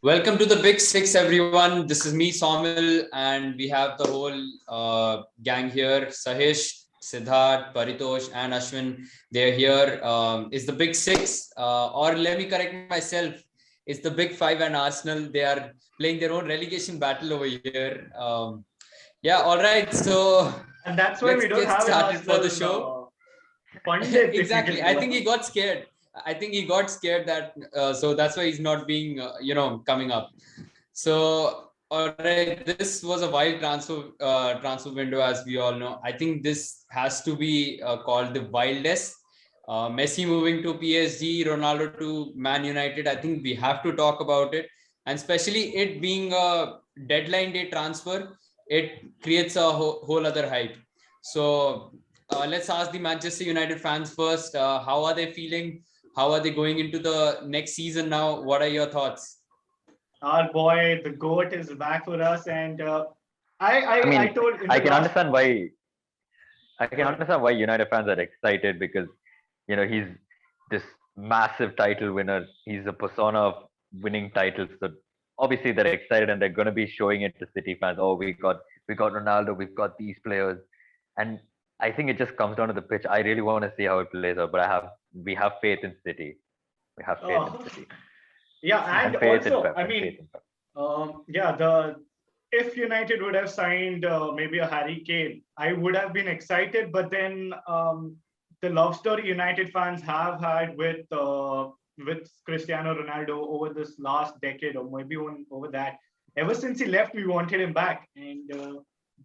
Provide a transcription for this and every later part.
Welcome to the Big Six, everyone. This is me, Somil, and we have the whole gang here. Sahish, Siddharth, Paritosh, and Ashwin. They're here. Is the Big Six, or let me correct myself, it's the Big Five and Arsenal. They are playing their own relegation battle over here. Yeah, all right. So And that's why let's we don't get have an started for the show. Arsenal pundit, if you Exactly. can I call think him. he got scared. I think he got scared that so that's why he's not being coming up. So all right, this was a wild transfer window, as we all know. I think this has to be called the wildest. Messi moving to PSG, Ronaldo to Man United. I think we have to talk about it, and especially it being a deadline day transfer, it creates a whole other hype. So let's ask the Manchester United fans first. How are they feeling? How are they going into the next season now? What are your thoughts? Our boy, the GOAT, is back for us. And I I mean, told in I the can last. understand why I can Go ahead. understand why United fans are excited because he's this massive title winner. He's a persona of winning titles. So obviously they're excited and they're going to be showing it to City fans. Oh, we got Ronaldo, we've got these players, and I think it just comes down to the pitch. I really want to see how it plays out, but we have faith in City. We have faith in Oh, City yeah. And and faith in also, Pep I and mean, faith in Pep. the if United would have signed maybe a Harry Kane, I would have been excited. But then the love story United fans have had with Cristiano Ronaldo over this last decade, or maybe over that, ever since he left, we wanted him back, and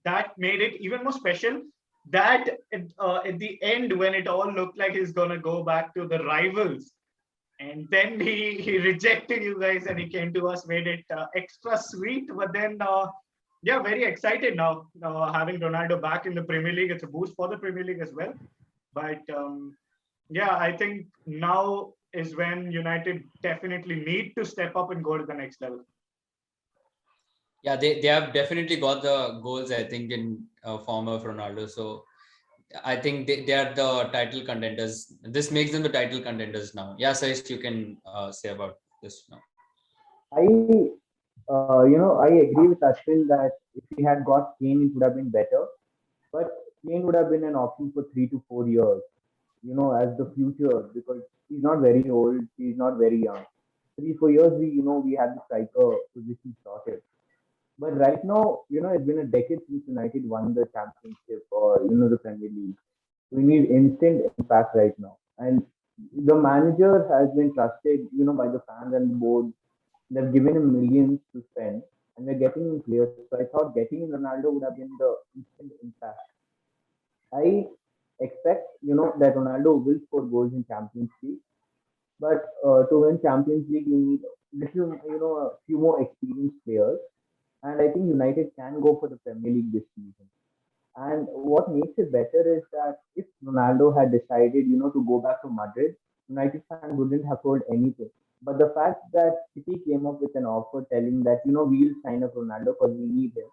that made it even more special. That at the end, when it all looked like he's gonna go back to the rivals, and then he rejected you guys and he came to us, made it extra sweet. But then yeah, very excited now having Ronaldo back in the Premier League. It's a boost for the Premier League as well. But yeah, I think now is when United definitely need to step up and go to the next level. Yeah, they have definitely got the goals, I think, in form of Ronaldo. So I think they are the title contenders. This makes them the title contenders now. Yeah, Saish, you can say about this now. I agree with Ashwin that if he had got Kane, it would have been better. But Kane would have been an option for 3 to 4 years, as the future because he's not very old, he's not very young. 3 4 years, we had the striker position sorted. But right now, it's been a decade since United won the championship or the Premier League. We need instant impact right now, and the manager has been trusted, by the fans and the board. They've given him millions to spend, and we're getting him players. So I thought getting in Ronaldo would have been the instant impact. I expect, that Ronaldo will score goals in Champions League, but to win Champions League, you need a few more experienced players, and I think United can go for the Premier League this season. And what makes it better is that if Ronaldo had decided, to go back to Madrid, United fans wouldn't have heard anything. But the fact that City came up with an offer telling that, we'll sign up Ronaldo because we need him.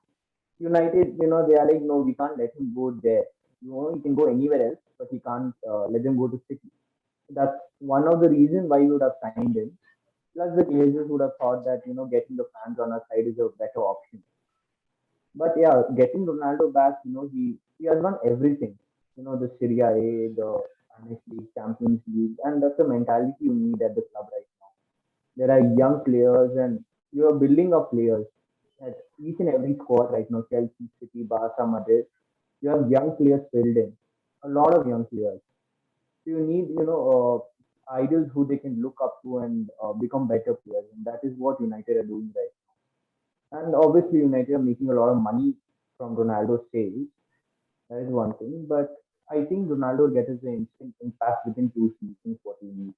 United, they are like, no, we can't let him go there. He can go anywhere else, but we can't let him go to City. That's one of the reasons why we would have signed him. Plus, the Glazers would have thought that, getting the fans on our side is a better option. But yeah, getting Ronaldo back, he has won everything. The Serie A, the Spanish League, Champions League, and that's the mentality you need at the club right now. There are young players, and you are building up players at each and every squad right now. Chelsea, City, Barca, Madrid. You have young players filled in, a lot of young players. So you need, idols who they can look up to and become better players, and that is what United are doing right now. And obviously, United are making a lot of money from Ronaldo's sales. That is one thing, but I think Ronaldo will get us the instant impact within 2 seasons. What we need.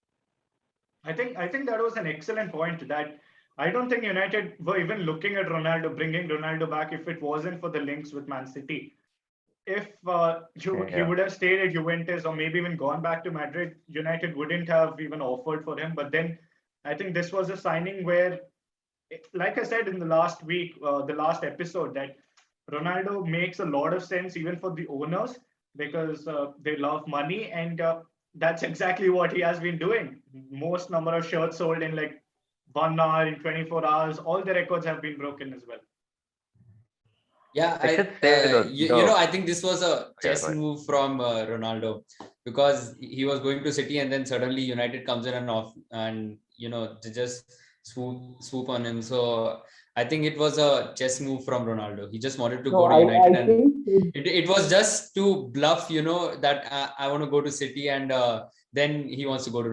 I think that was an excellent point. That I don't think United were even looking at Ronaldo, bringing Ronaldo back, if it wasn't for the links with Man City. If he Yeah. would have stayed at Juventus or maybe even gone back to Madrid, United wouldn't have even offered for him. But then I think this was a signing where, like I said in the last week, the last episode, that Ronaldo makes a lot of sense even for the owners because they love money, and that's exactly what he has been doing. Most number of shirts sold in like 1 hour, in 24 hours. All the records have been broken as well. Yeah, I should say though, I think this was a chess move from Ronaldo, because he was going to City and then suddenly United comes in and off, and they just swoop on him. So I think it was a chess move from Ronaldo. He just wanted to go to United, I and think it was just to bluff, that I want to go to City, and then he wants to go to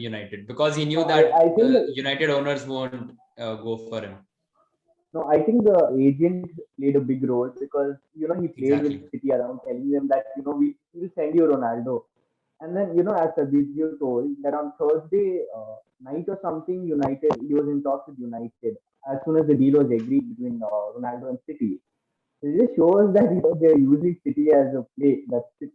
United, because he knew that I think United owners won't go for him. no, I think the agent played a big role because he played Exactly. with City around, telling them that we'll send you Ronaldo, and then as Fabrizio told that on Thursday night or something, United he was in talks with United as soon as the deal was agreed between Ronaldo and City. So it just shows that they're using City as a play. That's it.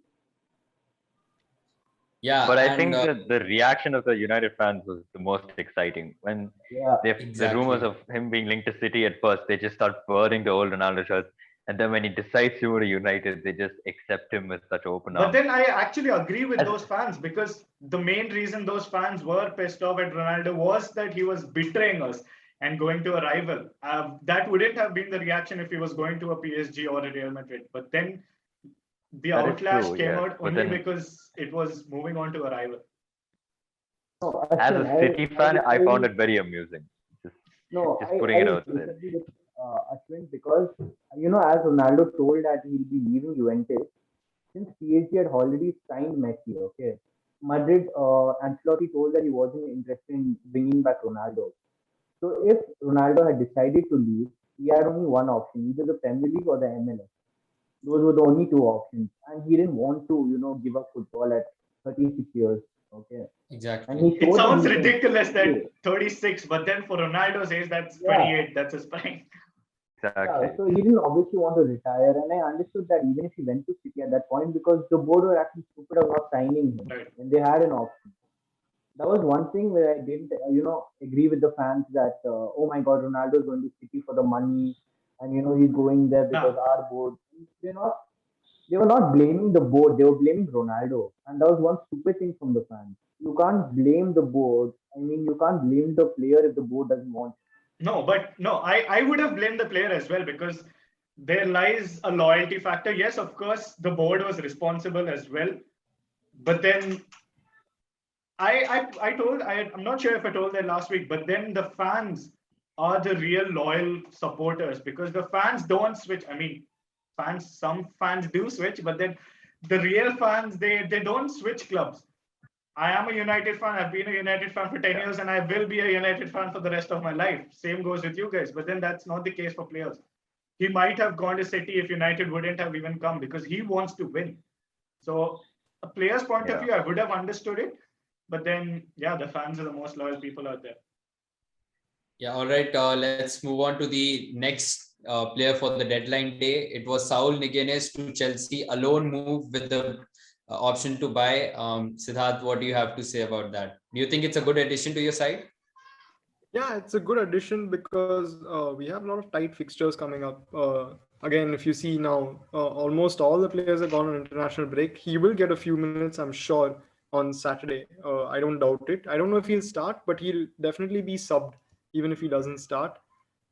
Yeah, but I and think the reaction of the United fans was the most exciting when Yeah, the rumors exactly. of him being linked to City at first. They just start wearing the old Ronaldo shirts, and then when he decides to go to United, they just accept him with such open But arms. then I actually agree with As, those fans, because the main reason those fans were pissed off at Ronaldo was that he was betraying us and going to a rival. That wouldn't have been the reaction if he was going to a PSG or a Real Madrid. But then the that is outlash true, came yes. out But only then, because it was moving on to a rival. no, as Ashwin, a City fan, I found it very amusing. Just, no, just I putting it out there. disagree with Ashwin because as Ronaldo told that he'll be leaving Juventus, since PSG had already signed Messi, okay. Madrid, Ancelotti told that he wasn't interested in bringing back Ronaldo. So if Ronaldo had decided to leave, he had only one option, either the Premier League or the MLS. Those were the only two options, and he didn't want to, give up football at 36 years, okay. And Exactly. he It showed that sounds he can ridiculous that play. 36, but then for Ronaldo's age, that's Yeah, 28. That's his prime. yeah. Exactly. So he didn't obviously want to retire, and I understood that even if he went to City at that point, because the board were actually stupid of not signing him, Right. and they had an option. That was one thing where I didn't, agree with the fans that, oh my God, Ronaldo is going to City for the money, and he's going there because Now, our board. They're not. They were not blaming the board; they were blaming Ronaldo, and that was one stupid thing from the fans. You can't blame the board. I mean, you can't blame the player if the board doesn't want. no, but no, I would have blamed the player as well, because there lies a loyalty factor. Yes, of course, the board was responsible as well. But then I'm not sure if I told that last week, but then the fans are the real loyal supporters, because the fans don't switch. I mean, some fans do switch, but then the real fans, they don't switch clubs. I am a United fan. I've been a United fan for 10 Yeah. years, and I will be a United fan for the rest of my life. Same goes with you guys. But then that's not the case for players. He might have gone to City if United wouldn't have even come, because he wants to win. So, a player's point of Yeah. view, I would have understood it. But then, yeah, the fans are the most loyal people out there. Yeah, all right. Let's move on to the next player for the deadline day. It was Saul Niguez to Chelsea, a lone move with the option to buy. Siddharth, what do you have to say about that? Do you think it's a good addition to your side? Yeah, it's a good addition because we have a lot of tight fixtures coming up. Again, if you see now, almost all the players have gone on international break. He will get a few minutes, I'm sure, on Saturday. I don't doubt it. I don't know if he'll start, but he'll definitely be subbed, even if he doesn't start.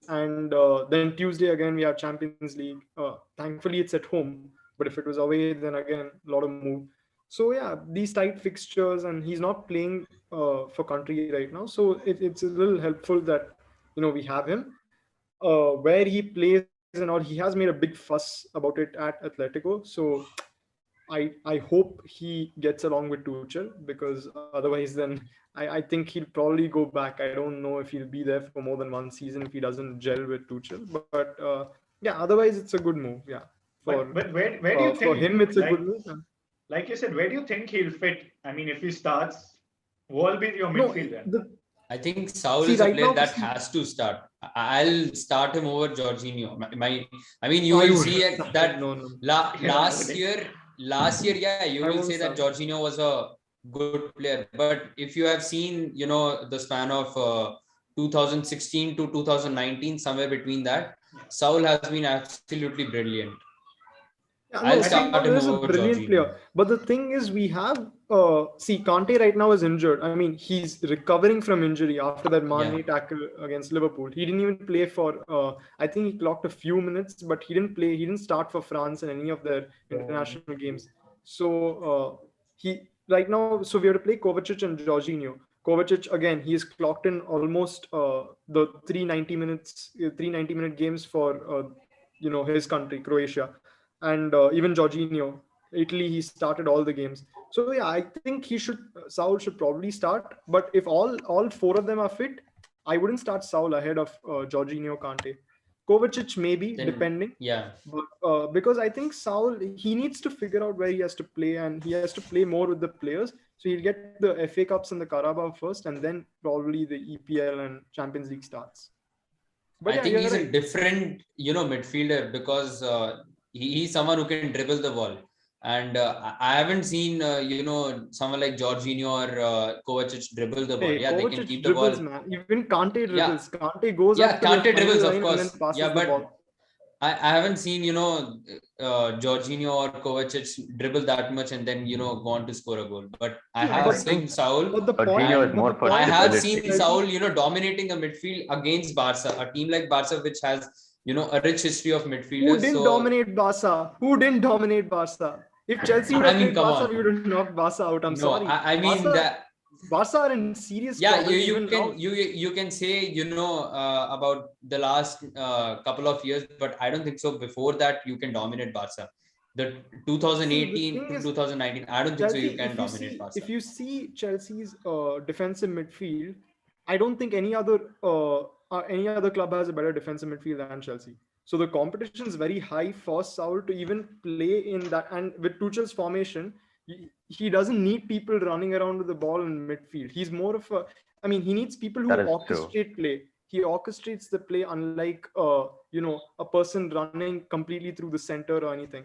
And then Tuesday again we have Champions League. Thankfully it's at home, but if it was away, then again a lot of move. So yeah, these tight fixtures, and he's not playing for country right now, so it's a little helpful that we have him. Where he plays and all, he has made a big fuss about it at Atletico. So I hope he gets along with Tuchel, because otherwise then I think he'll probably go back. I don't know if he'll be there for more than one season if he doesn't gel with Tuchel. But yeah, otherwise it's a good move. Yeah, But where do you for think, him it's a good like move. Yeah. like you said, where do you think he'll fit? I mean, if he starts, who will be your No, midfield then? I think Saul See, is a right player now, that has to start. I'll start him over Jorginho. I mean, you I will would see have started. that No. last year, yeah, you I will won't say that start. Jorginho was a good player. But if you have seen, the span of 2016 to 2019, somewhere between that, Saul has been absolutely brilliant. I'll no, start him Saul is a over brilliant Jorginho. player. But the thing is, we have see Kante right now is injured. I mean, he's recovering from injury after that Mane tackle against Liverpool. He didn't even play for. I think he clocked a few minutes, but he didn't play. He didn't start for France in any of their international games. So he right now. So we have to play Kovacic and Jorginho. Kovacic again. He is clocked in almost the 390-minute games for his country, Croatia, and even Jorginho, Italy, he started all the games. So yeah, I think Saul should probably start. But if all four of them are fit, I wouldn't start Saul ahead of Jorginho, Kante, Kovacic maybe Then depending. yeah, But because I think Saul, he needs to figure out where he has to play, and he has to play more with the players. So he'll get the FA Cups and the Carabao first, and then probably the EPL and Champions League starts. But I yeah, think you're he's a right. different, midfielder because he's someone who can dribble the ball. And I haven't seen, someone like Jorginho or Kovacic dribble the ball. Hey, Yeah, they can Kovacic keep the dribbles, ball. man. Even Kante Yeah, dribbles. Kante goes yeah, up to the Kante final dribbles, of line and then course. passes Yeah, the but ball. I haven't seen, Jorginho or Kovacic dribble that much and then, go on to score a goal. But I I have But seen think Saul. but the point, Jorginho is And but the more for I point have about stability. seen Chelsea, Saul, dominating a midfield against Barca, a team like Barca, which has, a rich history of who midfielders. didn't So, dominate Barca? Who didn't dominate Barca? If Chelsea would I have mean, played come Barca, on. we would have knocked Barca out. I'm No, sorry. I mean that. Barca are in serious Yeah, trouble even now. you can say, about the last couple of years, but I don't think so. Before that, you can dominate Barca. The See, the 2018 thing to is, 2019, I don't think so. Chelsea, You can dominate if Barca. you see Chelsea's defensive midfield, I don't think any other club has a better defensive midfield than Chelsea. So the competition is very high for Saul to even play in that. And with Tuchel's formation, he doesn't need people running around with the ball in midfield. He's more of a. I mean, he needs people who That is true. orchestrate play. He orchestrates the play, unlike a person running completely through the center or anything.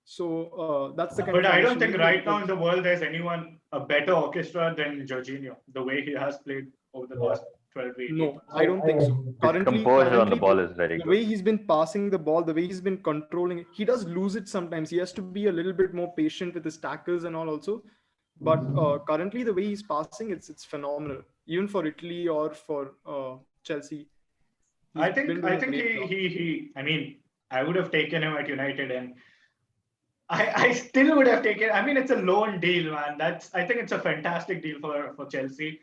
So that's the kind of But I don't formation he think needs right now in because the world there's anyone a better orchestra than Jorginho, the way he has played over the last 12 to 18 no, months. I don't think so. His composure on the ball is very The good. way he's been passing the ball, the way he's been controlling it, he does lose it sometimes. He has to be a little bit more patient with his tackles and all also. But currently, the way he's passing, it's phenomenal. Even for Italy or for Chelsea, he's been doing I a think great job. I mean, I would have taken him at United, and I still would have taken. I mean, it's a loan deal, man. I think it's a fantastic deal for Chelsea.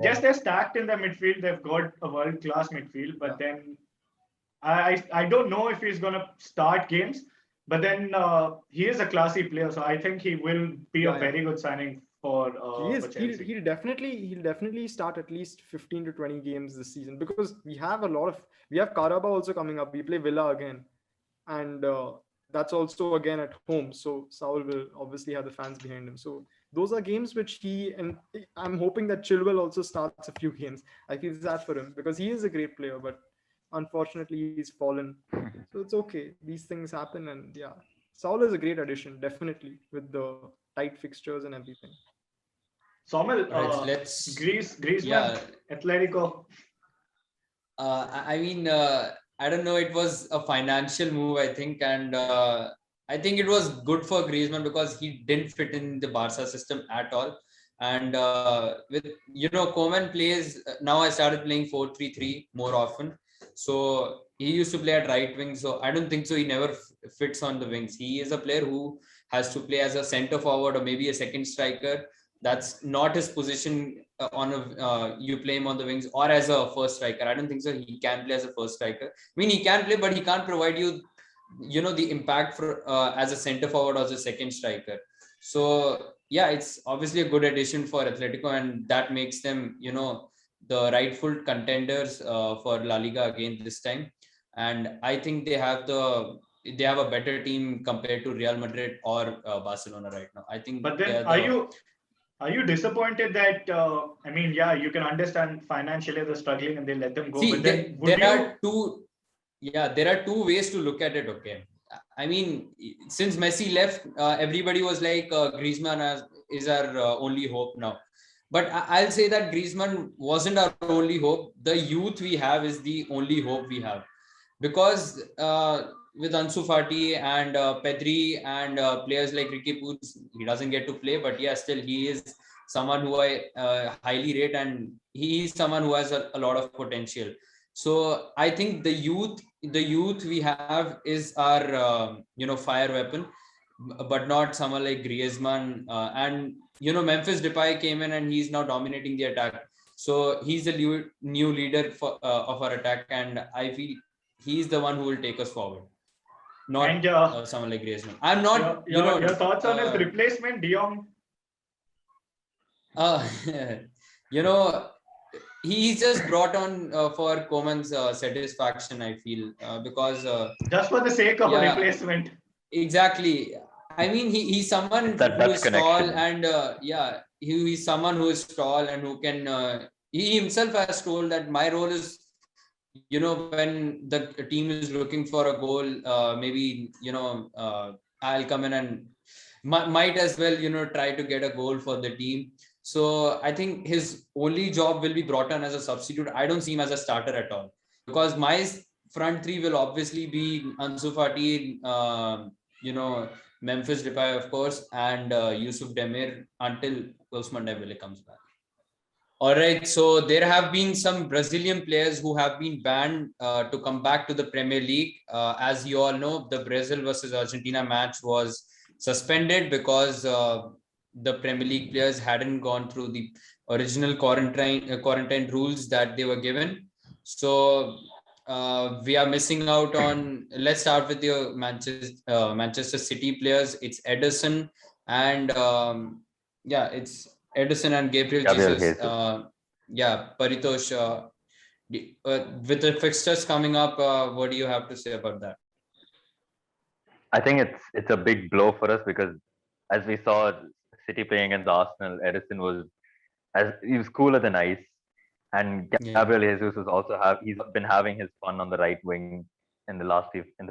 Yes, they're stacked in the midfield. They've got a world class midfield, but then I don't know if he's gonna start games. But then he is a classy player, so I think he will be a Yeah, yeah. very good signing for He is. Chelsea. He'll definitely start at least 15 to 20 games this season because we have Carabao also coming up. We play Villa again, and that's also again at home. So Saul will obviously have the fans behind him. So those are games which I'm hoping that Chilwell also starts a few games. I feel sad for him because he is a great player, but unfortunately he's fallen. So it's okay. These things happen, and yeah, Saul is a great addition, definitely with the tight fixtures and everything. Somel, Right. Let's. Griezmann, Yeah. Atletico. I mean, I don't know. It was a financial move, I think, and I think it was good for Griezmann because he didn't fit in the Barca system at all. And with Koeman plays now. I started playing 4-3-3 more often. So he used to play at right wing. So I don't think so. He never fits on the wings. He is a player who has to play as a center forward or maybe a second striker. That's not his position you play him on the wings or as a first striker. I don't think so. He can play as a first striker. I mean, he can play, but he can't provide you, the impact for as a center forward or as a second striker. So yeah, it's obviously a good addition for Atletico, and that makes them, the rightful contenders for La Liga again this time. And I think they have a better team compared to Real Madrid or Barcelona right now. I think But they then, are the. are you disappointed that? I mean, yeah, you can understand financially they're struggling and they let them go. See, But then, there are two ways to look at it. Okay, I mean, since Messi left, everybody was like, Griezmann is our only hope now. But I'll say that Griezmann wasn't our only hope. The youth we have is the only hope we have. because with Ansu Fati and Pedri and players like Ricky Puig, he doesn't get to play, but yeah, still he is someone who I highly rate, and he is someone who has a lot of potential. So I think the youth we have is our fire weapon, but not someone like Griezmann. And Memphis Depay came in and he's now dominating the attack. So he's the new leader of our attack, and I feel he's the one who will take us forward, not And someone like Griezmann. I'm not, your thoughts on his replacement, De Jong? He's just brought on for Koeman's satisfaction, I feel, because just for the sake of a replacement. Exactly. I mean, he's someone who is tall, and he's someone who is tall and who can. He himself has told that my role is, when the team is looking for a goal, maybe I'll come in and might as well try to get a goal for the team. So I think his only job will be brought on as a substitute. I don't see him as a starter at all, because my front three will obviously be Ansu Fati, Memphis Depay, of course, and Yusuf Demir until Ousmane Dembele comes back. All right, so there have been some Brazilian players who have been banned to come back to the Premier League. As you all know, the Brazil versus Argentina match was suspended because the Premier League players hadn't gone through the original quarantine rules that they were given. So we are missing out on. Let's start with the Manchester City players. It's Ederson and it's Ederson and Gabriel Jesus. Paritosh. With the fixtures coming up, what do you have to say about that? I think it's a big blow for us, because as we saw City playing against Arsenal, Ederson he was cooler than ice, and Gabriel Jesus was also he's been having his fun on the right wing in the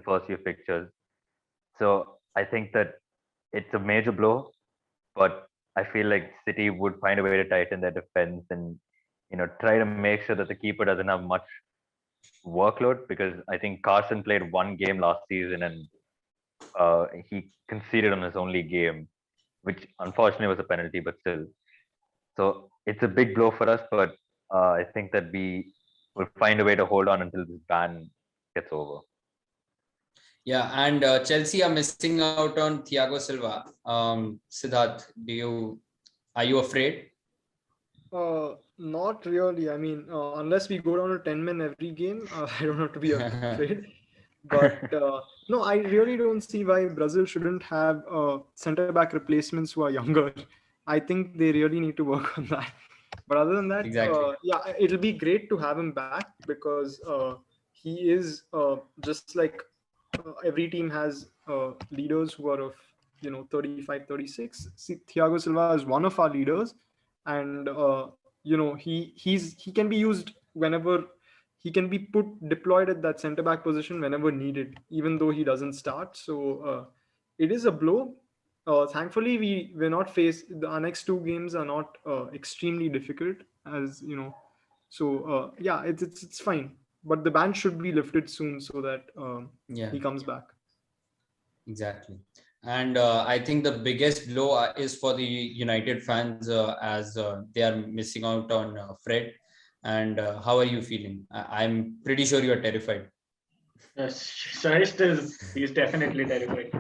first few fixtures. So I think that it's a major blow, but I feel like City would find a way to tighten their defense and try to make sure that the keeper doesn't have much workload, because I think Carson played one game last season and he conceded on his only game, which unfortunately was a penalty, but still. So it's a big blow for us, but I think that we will find a way to hold on until this ban gets over. Yeah, and Chelsea are missing out on Thiago Silva. Siddharth, are you afraid? Not really. I mean, unless we go down to 10 men every game, I don't have to be afraid. But no, I really don't see why Brazil shouldn't have centre-back replacements who are younger. I think they really need to work on that. But other than that, it'll be great to have him back, because he is just like every team has leaders who are of 35, 36. See, Thiago Silva is one of our leaders, and he can be used whenever. He can be deployed at that centre back position whenever needed, even though he doesn't start. So it is a blow. Thankfully, we're not our next two games are not extremely difficult, as you know. So it's fine. But the ban should be lifted soon so that he comes back. Exactly. And I think the biggest blow is for the United fans, as they are missing out on Fred. And how are you feeling? I'm pretty sure you're terrified. He's definitely terrified.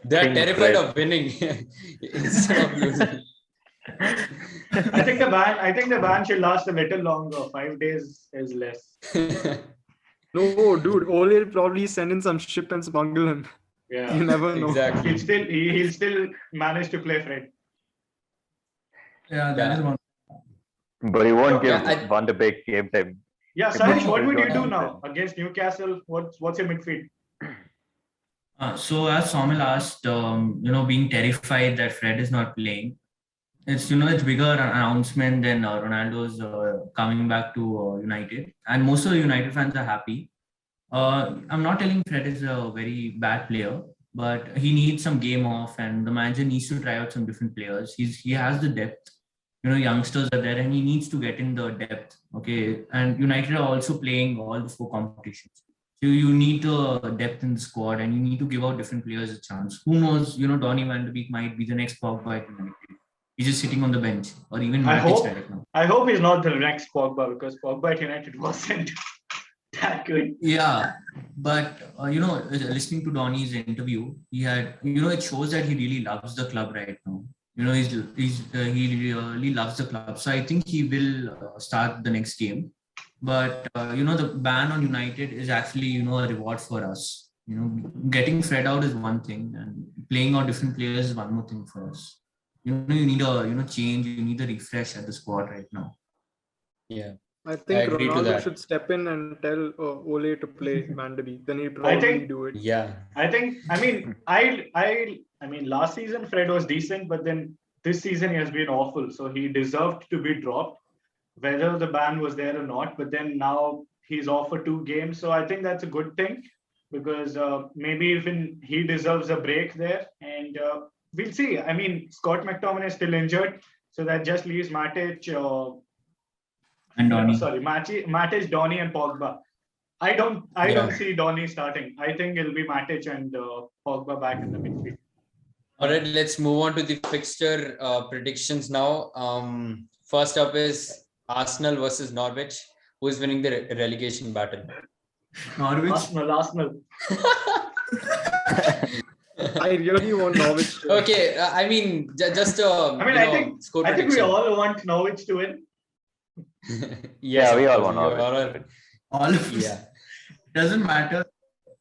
They're terrified of winning instead of losing. I think the ban should last a little longer. 5 days is less. No, dude, Ole will probably send in some ship and smuggle him. Yeah, you never know. Exactly. He'll still manage to play Fred. Yeah, that is one. But he won't give Van de Beek game time. Yeah, Sarish, what would you do now against Newcastle? What's your midfield? So as Somil asked, being terrified that Fred is not playing, it's it's bigger announcement than Ronaldo's coming back to United, and most of the United fans are happy. I'm not telling Fred is a very bad player, but he needs some game off, and the manager needs to try out some different players. He has the depth. youngsters are there, and he needs to get in the depth. Okay, and United are also playing all the 4 competitions. So you need depth in the squad, and you need to give out different players a chance. Who knows? Donny Van de Beek might be the next Pogba at United. He's just sitting on the bench, or even Matic right now. I hope he's not the next Pogba, because Pogba at United wasn't that good. Yeah, but listening to Donny's interview, he had, it shows that he really loves the club right now. He really loves the club. So I think he will start the next game. But the ban on United is actually a reward for us. Getting Fred out is one thing, and playing out different players is one more thing for us. You need a change. You need a refresh at the squad right now. Yeah, I think Ronaldo should step in and tell Ole to play Van de Beek. Then he'll probably do it. Yeah, I mean, last season Fred was decent, but then this season he has been awful. So he deserved to be dropped, whether the ban was there or not. But then now he's off for 2 games, so I think that's a good thing, because maybe even he deserves a break there, and we'll see. I mean, Scott McTominay is still injured, so that just leaves Matic. And Donny. Matic, Donny, and Pogba. I don't see Donny starting. I think it'll be Matic and Pogba back in the midfield. All right, let's move on to the fixture predictions now. First up is Arsenal versus Norwich. Who is winning the relegation battle? Norwich. Arsenal. I really want Norwich to. Okay, I mean, just I think we all want Norwich to win. Yes, we all want Norwich. All of us. Yeah. Doesn't matter.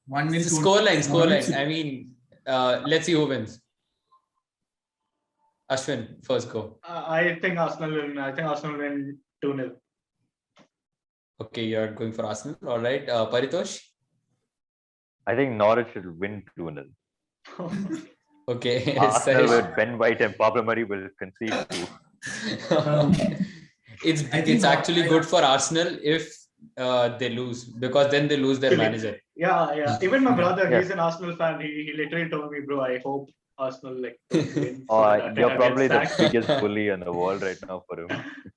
1-0. Scoreline. I mean, let's see who wins. Ashwin, first go. I think Arsenal will win. I think Arsenal will win 2-0. Okay, you're going for Arsenal. All right. Paritosh? I think Norwich should win 2-0. Okay. Arsenal with Ben White and Pablo Mari will concede 2. It's actually good for Arsenal if they lose, because then they lose their manager. Yeah. Even my brother, he's an Arsenal fan. He literally told me, bro, I hope Arsenal wins. You're probably the biggest bully in the world right now for him.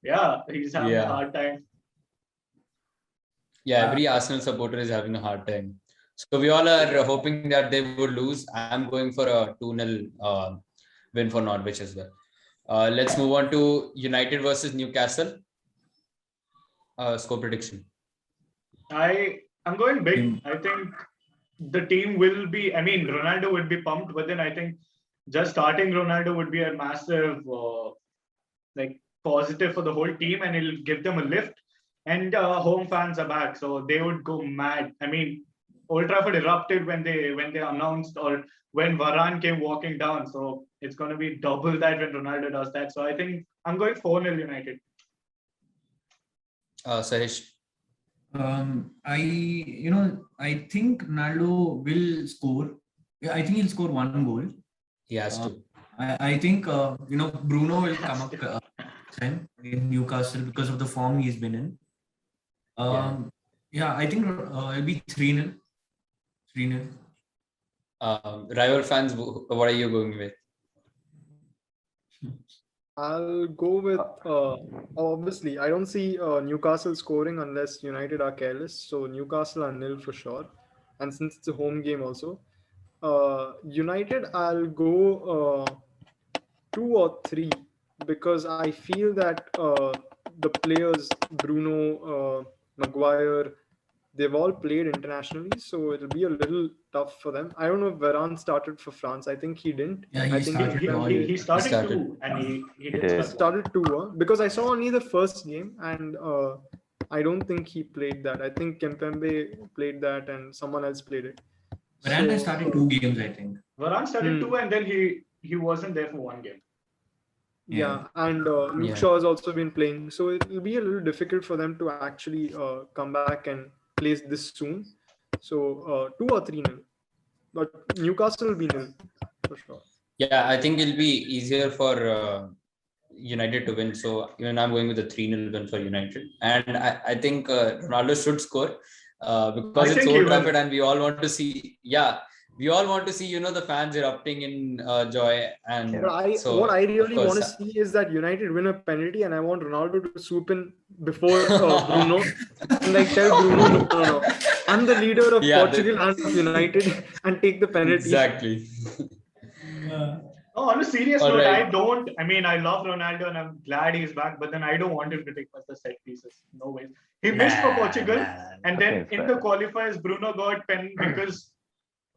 Yeah, he's having a hard time. Yeah, every Arsenal supporter is having a hard time. So we all are hoping that they would lose. I'm going for a 2-0 win for Norwich as well. Let's move on to United versus Newcastle. Score prediction. I'm going big. I think the team will be, Ronaldo would be pumped, but then I think just starting Ronaldo would be a massive positive for the whole team, and it'll give them a lift. And home fans are back, so they would go mad. I mean, Old Trafford erupted when they announced, or when Varane came walking down. So it's going to be double that when Ronaldo does that. So I think I'm going 4-0 United. Sahish? I think Ronaldo will score. I think he'll score 1 goal. He has to. I think Bruno will come up in Newcastle because of the form he's been in. I think it'll be 3-0. 3-0. Rival fans, what are you going with? I'll go with obviously I don't see Newcastle scoring unless United are careless. So Newcastle are 0 for sure. And since it's a home game also, United I'll go 2 or 3, because I feel that the players Bruno, Maguire, they've all played internationally, so it'll be a little tough for them. I don't know if Varane started for France. I think he didn't. Yeah, he started 2, and he started 2 because I saw only the first game, and I don't think he played that. I think Kimpembe played that, and someone else played it. Varane started 2 games, I think. Varane started 2, and then he wasn't there for 1 game. Yeah, and Luke Shaw has also been playing, so it'll be a little difficult for them to actually come back and play this soon. So 2 or 3-0, but Newcastle will be 0 for sure. Yeah, I think it'll be easier for United to win. So even I'm going with a 3-0 win for United, and I think Ronaldo should score because it's Old Trafford, and we all want to see. Yeah, we all want to see, the fans erupting in joy. And What I really of want to course, see is that United win a penalty, and I want Ronaldo to swoop in before Bruno and like tell Bruno, no. I'm the leader of Yeah, Portugal and of United, and take the penalty. exactly. Oh, on a serious All note, right. I love Ronaldo and I'm glad he's back, but then I don't want him to take us the set pieces. No way. He missed for Portugal, and then in the qualifiers, Bruno got pen because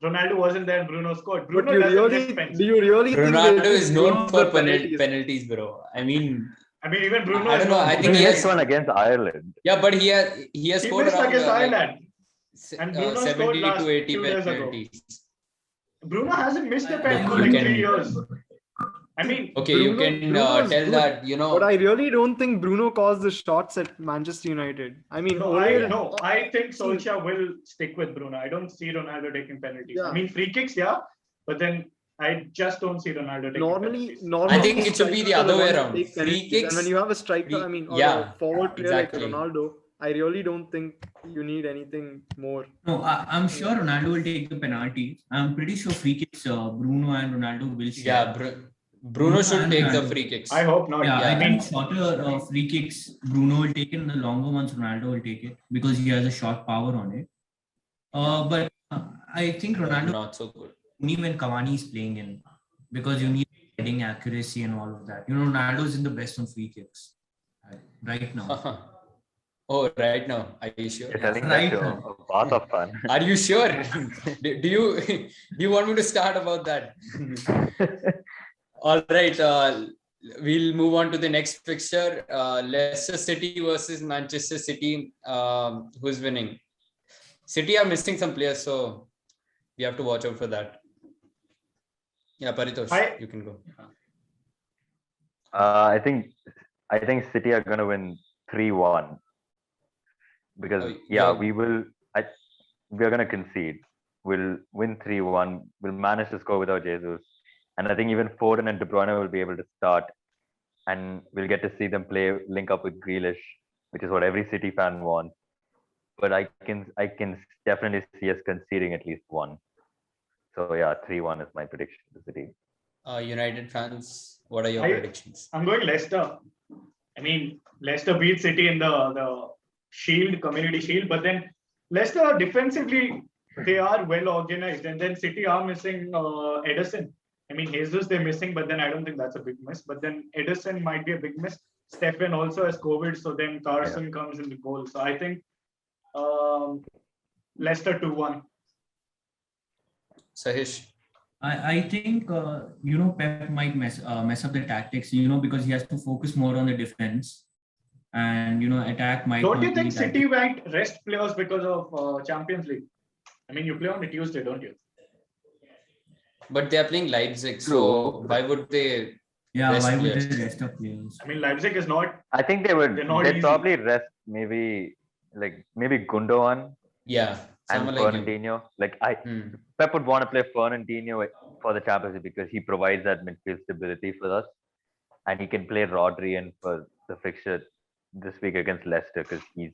Ronaldo wasn't there and Bruno scored. Bruno But doesn't get pens. do you really think Ronaldo that is known Bruno for the penalties? penalties, bro. I mean, even Bruno I don't know. I think he he has has one against Ireland. Yeah, but he has He scored missed around against Ireland. And Bruno scored 70 last to 80 2 years ago. penalties. Bruno hasn't missed a pen for You like can- 3 years. I mean, Okay, you can Bruno's tell good, that, But I really don't think Bruno calls the shots at Manchester United. I mean, I think Solskjaer will stick with Bruno. I don't see Ronaldo taking penalties. Yeah. I mean, free kicks, yeah, but then I just don't see Ronaldo taking penalties. Normally, I think it should be the strikers are other way ones that around. take Free penalties. kicks, And when you have a striker, or a forward player exactly. like Ronaldo, I really don't think you need anything more. No, I'm sure Ronaldo will take the penalties. I'm pretty sure free kicks, Bruno and Ronaldo will share. Yeah, Bruno should take the free kicks. I hope not. Yeah, I I mean, think shorter free kicks Bruno will take it, and the longer ones Ronaldo will take it because he has a shot power on it. But I think Ronaldo Not so good. only when Cavani is playing in, because you need heading accuracy and all of that. Ronaldo is in the best on free kicks right now. Oh, right now. Are you sure? You're telling Right that to now. a bath of fun. Are you sure? do you want me to start about that? All right. We'll move on to the next fixture. Leicester City versus Manchester City. Who's winning? City are missing some players, so we have to watch out for that. Yeah, Paritosh, you can go. I think City are gonna win 3-1 because we're gonna concede. We'll win 3-1. We'll manage to score without Jesus, and I think even Foden and De Bruyne will be able to start, and we'll get to see them link up with Grealish, which is what every City fan wants. But I can definitely see us conceding at least one. So yeah, 3-1 is my prediction to City. United fans, what are your predictions? I'm going Leicester. I mean, Leicester beat City in the Shield, Community Shield, but then Leicester defensively, they are well organized, and then City are missing Ederson. I mean, Jesus they're missing, but then I don't think that's a big miss. But then Ederson might be a big miss. Stefan also has COVID, so then Carson comes in the goal. So I think Leicester 2-1. Sahish? I think Pep might mess up the tactics, because he has to focus more on the defense, and attack might. Don't you think City might rest players because of Champions League? I mean, you play on a Tuesday, don't you? But they are playing Leipzig, so why would they? Yeah, why would they rest of players? I mean, Leipzig is not. I think they'd probably rest maybe Gundogan. Yeah. And Fernandinho. Pep would want to play Fernandinho for the Champions League because he provides that midfield stability for us, and he can play Rodri in for the fixture this week against Leicester because he's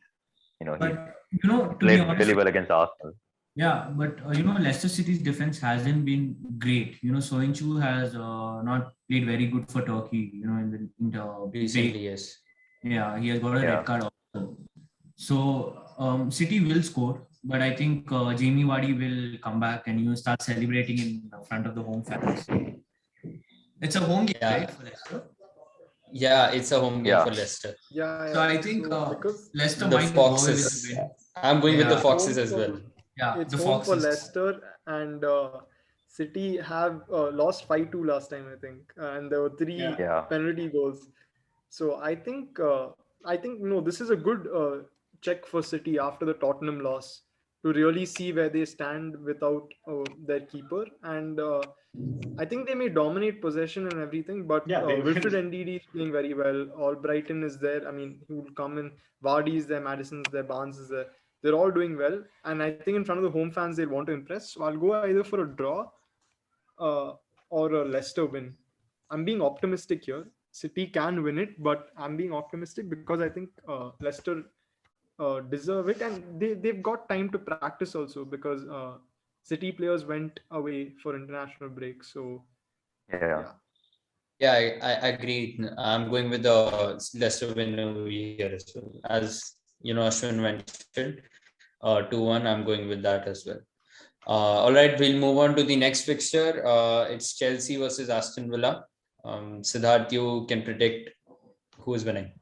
played really well against Arsenal. Yeah, but Leicester City's defense hasn't been great. Soyuncu has not played very good for Turkey. In the recently, yes. Yeah, he has got a red card also. So City will score. But I think Jamie Vardy will come back and start celebrating in front of the home fans. It's a home game, right, for Leicester? Yeah, it's a home game for Leicester. Yeah. So I think Leicester the might Foxes. go with the win. I'm going with the Foxes as well. Yeah, it's the home Foxes. for Leicester, and City have lost 5-2 last time, I think, and there were 3 penalty goals. So I think this is a good check for City after the Tottenham loss to really see where they stand without their keeper, and I think they may dominate possession and everything, but Wilfred Ndidi is playing very well. Albrighton is there. I mean, he will come in. Vardy is there. Maddison is there. Barnes is there. They're all doing well, and I think in front of the home fans they'll want to impress. So I'll go either for a draw or a Leicester win. I'm being optimistic here. City can win it, but I'm being optimistic because I think Leicester deserve it, and they've got time to practice also because City players went away for international break. So Yeah. Yeah, I agree. I'm going with the Leicester win over here as well. As Ashwin mentioned, 2-1. I'm going with that as well. All right, we'll move on to the next fixture. It's Chelsea versus Aston Villa. Siddharth, you can predict who is winning.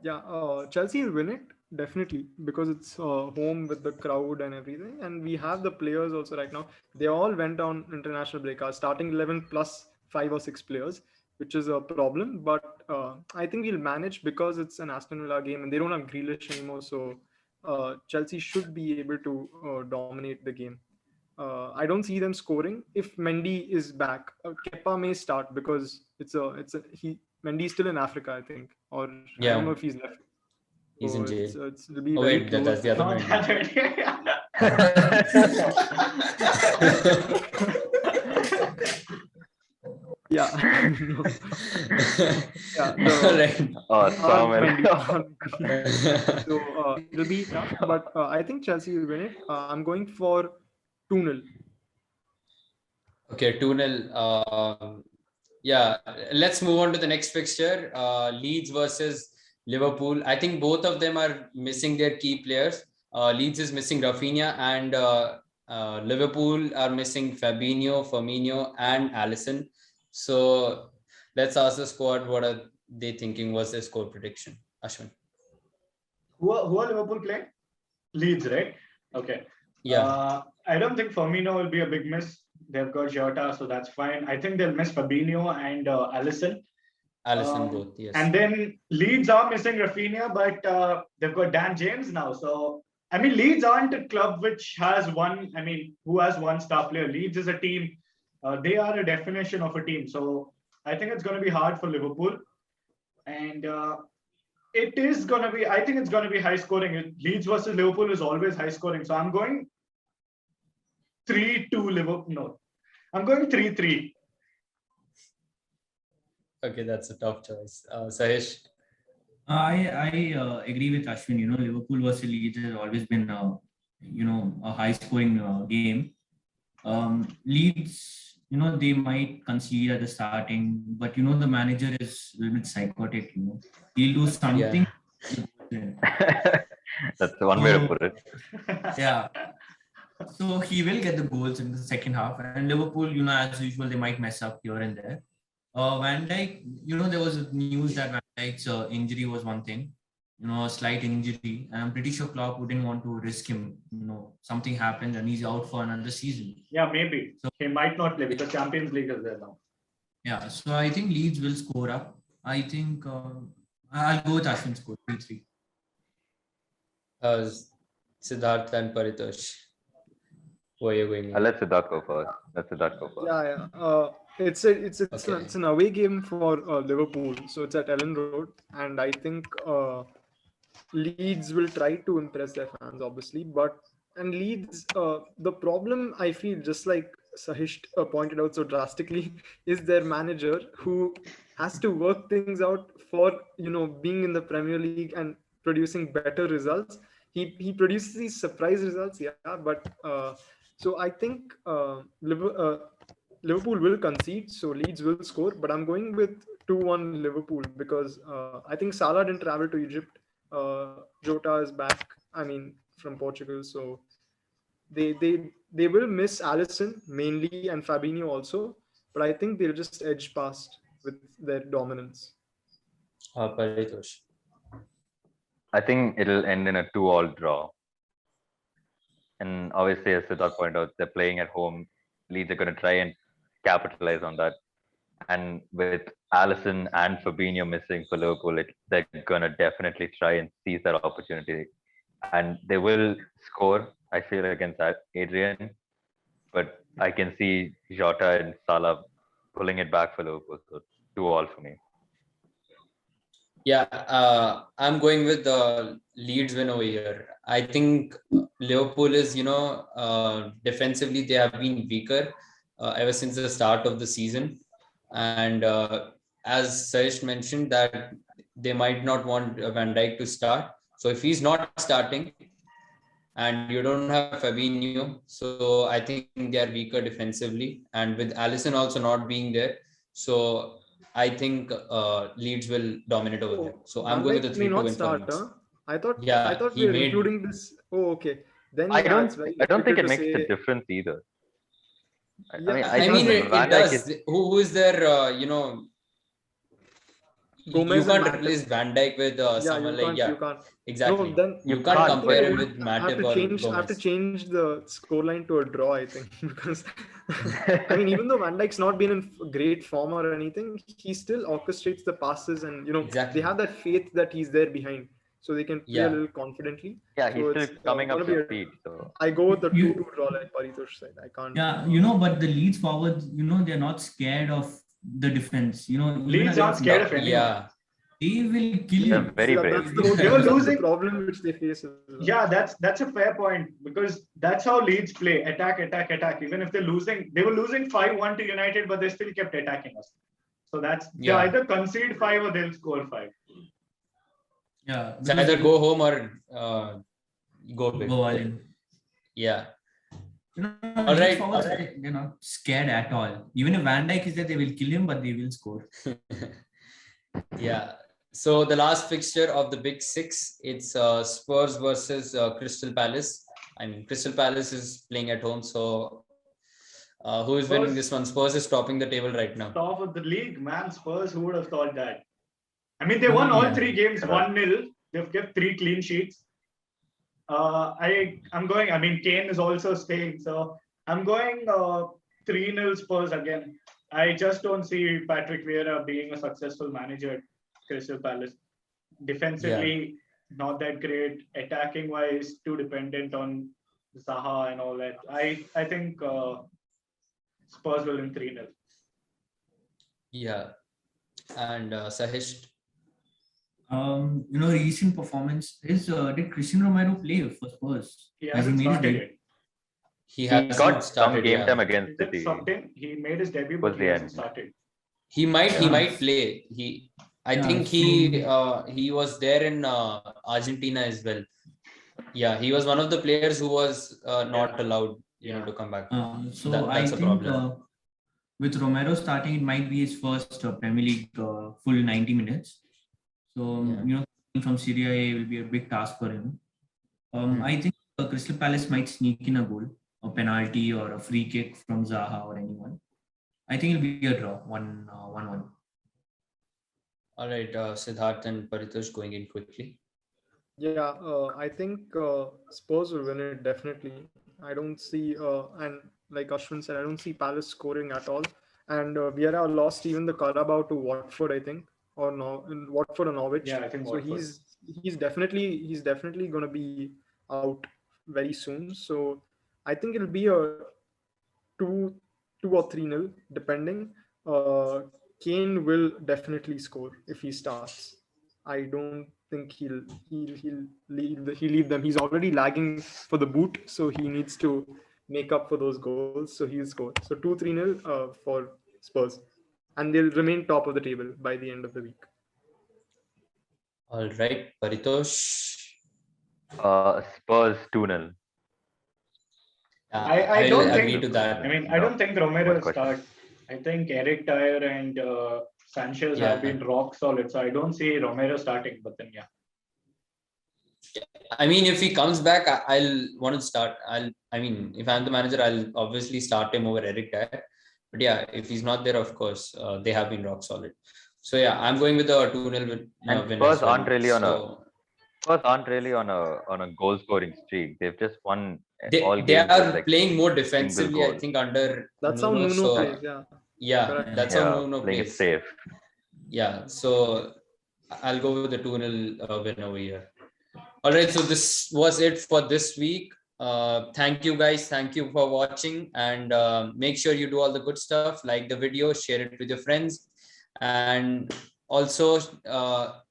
yeah, Chelsea will win it definitely because it's home with the crowd and everything, and we have the players also right now. They all went on international break. Our starting 11 plus 5 or 6 players, which is a problem. But I think we'll manage because it's an Aston Villa game and they don't have Grealish anymore. So Chelsea should be able to dominate the game. I don't see them scoring if Mendy is back. Kepa may start because Mendy is still in Africa, I think, or I don't know Yeah, if he's left. he's in So jail. it'll be Oh very wait, close. that's the other Not Mendy. that idea. Yeah. Yeah. All right. Oh, Our Samuel. Mendy. So it'll be tough, but I think Chelsea will win it. I'm going for 2-0. Okay, 2-0. Yeah, let's move on to the next fixture. Leeds versus Liverpool. I think both of them are missing their key players. Leeds is missing Rafinha, and Liverpool are missing Fabinho, Firmino, and Alisson. So let's ask the squad what are they thinking was their score prediction. Ashwin. Who are Liverpool playing? Leeds, right? Okay. Yeah. I don't think Firmino will be a big miss. They've got Jota, so that's fine. I think they'll miss Fabinho and Alisson. Alisson both, yes. And then Leeds are missing Rafinha, but they've got Dan James now. So, I mean, Leeds aren't a club which has who has one star player. Leeds is a team. They are a definition of a team. So, I think it's going to be hard for Liverpool. And I think it's going to be high scoring. Leeds versus Liverpool is always high scoring. So, I'm going 3-2 Liverpool. No, I'm going 3-3. Okay, that's a tough choice. Sahish. I agree with Ashwin. Liverpool versus Leeds has always been a high scoring game. Leeds, they might concede at the starting, but the manager is a little bit psychotic. He'll do something. Yeah. That's one way to put it. Yeah. So he will get the goals in the second half, and Liverpool, as usual, they might mess up here and there. Van Dijk, there was news that Van Dijk's injury was one thing, a slight injury, and I'm pretty sure Klopp wouldn't want to risk him. Something happened and he's out for another season. Yeah, maybe. So he might not play because Champions League is there now. Yeah, so I think Leeds will score up. I think I'll go with Ashwin's score 3-3. Siddharth and Paritosh. Who are you going with? Let Siddharth go first. Yeah. It's an away game for Liverpool, so it's at Ellen Road, and I think Leeds will try to impress their fans, obviously. And Leeds, the problem I feel, just like Sahish pointed out so drastically, is their manager who has to work things out for being in the Premier League and producing better results. He produces these surprise results, but so I think Liverpool will concede, so Leeds will score, but I'm going with 2-1 Liverpool because I think Salah didn't travel to Egypt. Jota is back, from Portugal, so they will miss Alisson mainly and Fabinho also, but I think they'll just edge past with their dominance. Paritosh. I think it'll end in a 2-2 draw. And obviously, as Siddharth pointed out, they're playing at home. Leeds are going to try and capitalize on that. And with Alisson and Fabinho missing for Liverpool, they're going to definitely try and seize that opportunity. And they will score, I feel, against Adrian. But I can see Jota and Salah pulling it back for Liverpool. So 2-2 for me. Yeah, I'm going with the Leeds win over here. I think Liverpool is, defensively, they have been weaker ever since the start of the season. And as Sahish mentioned, that they might not want Van Dijk to start. So if he's not starting, and you don't have Fabinho, so I think they are weaker defensively. And with Alisson also not being there, so I think Leeds will dominate over there. So I'm Van going with a Dijk may 3-2 not win for start, Leeds. huh? I thought Yeah, he we were made. including this. Oh, okay. Then I yeah, it's don't very I don't think difficult it to makes a say. difference either. I mean, Yeah, I I think mean, doesn't. it Van Dijk does. is Who is there? You Gomez and can't Matip. replace Van Dijk with Yeah, someone like, you can't. No, exactly. then you You can't I can't, think but compare they him would with have Matip to or change Gomez. the scoreline to a draw, I think, because I mean, even though Van Dijk's not been in great form or anything, he still orchestrates the passes, and they Exactly. have that faith that he's there behind, so they can play a Yeah. little confidently. yeah, he's So still it's coming up gonna be to a. speed. So I go with the You- 2-2 draw like Paritosh said. I can't. Yeah, but the Leeds forwards, they're not scared of the defense. Even Leeds aren't against scared of Liverpool, anyone. Yeah. they will kill they're you. very brave. That's the whole They were that's the losing. problem which they face. As well. Yeah, that's a fair point, because that's how Leeds play: attack, attack, attack. Even if they're losing, they were losing 5-1 to United, but they still kept attacking us. So they Yeah. either concede 5 or they'll score 5. Yeah, It's either go home or go big. go all in. Yeah. Leeds Alright. forwards, they're not scared at all. Even if Van Dijk is there, they will kill him, but they will score. Yeah. So the last fixture of the Big Six, it's Spurs versus Crystal Palace. I mean, Crystal Palace is playing at home, so who is winning this one? Spurs is topping the table right now. Top of the league, man. Spurs, who would have thought that? I mean, they won all 3 games 1-0. They've kept 3 clean sheets. I'm going. I mean, Kane is also staying, so I'm going 3-0 Spurs again. I just don't see Patrick Vieira being a successful manager at Crystal Palace. Defensively, not that great. Attacking wise, too dependent on Zaha and all that. I think Spurs will win 3-0. Yeah. And Sahish. Recent performance is did Christian Romero play for Spurs? He Has hasn't made his started debut? yet. He He hasn't got some started. game Yeah. time against Is it City. something? He made his debut, Was but he the hasn't end. started. He might Yeah. play. I Yeah, think he was there in Argentina as well. Yeah, he was one of the players who was not allowed, to come back. So That's I a think problem. with Romero starting, it might be his first Premier League full 90 minutes. So from Serie A will be a big task for him. I think Crystal Palace might sneak in a goal, a penalty or a free kick from Zaha or anyone. I think it'll be a draw, 1-1. All right, Siddharth and Paritosh going in quickly. Yeah, I think Spurs will win it definitely. I don't see, and like Ashwin said, I don't see Palace scoring at all. And Vieira lost even the Carabao to Watford, I think, or Watford or Norwich. Yeah, I think so. Watford. He's definitely going to be out very soon. So I think it'll be a 2 or 3-0 depending. Kane will definitely score if he starts. I don't think he'll leave them. He's already lagging for the boot, so he needs to make up for those goals. So he'll score. So 2-3-0 for Spurs, and they'll remain top of the table by the end of the week. All right, Paritosh. Spurs 2-0. I don't agree think to that. I mean, I don't think Romero will One question. start. I think Eric Dyer and Sanchez have been rock solid, so I don't see Romero starting. But then, yeah. I mean, if he comes back, I'll want to start. If I'm the manager, I'll obviously start him over Eric Dyer. But yeah, if he's not there, of course, they have been rock solid. So yeah, I'm going with a 2-0 win. And win Spurs as well. aren't really on a goal scoring streak. They've just won all games. They are with, playing more defensively, I goal. think, under That's Nuno. how Nuno So plays. Yeah. yeah, that's how Nuno playing plays. it safe. Yeah, so I'll go with the 2-0 win over here. All right, so this was it for this week. Thank you guys. Thank you for watching, and make sure you do all the good stuff. Like the video, share it with your friends, and also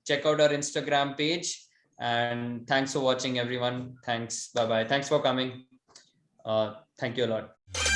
check out our Instagram page. And thanks for watching, everyone. Thanks. Bye-bye. Thanks for coming. Thank you a lot.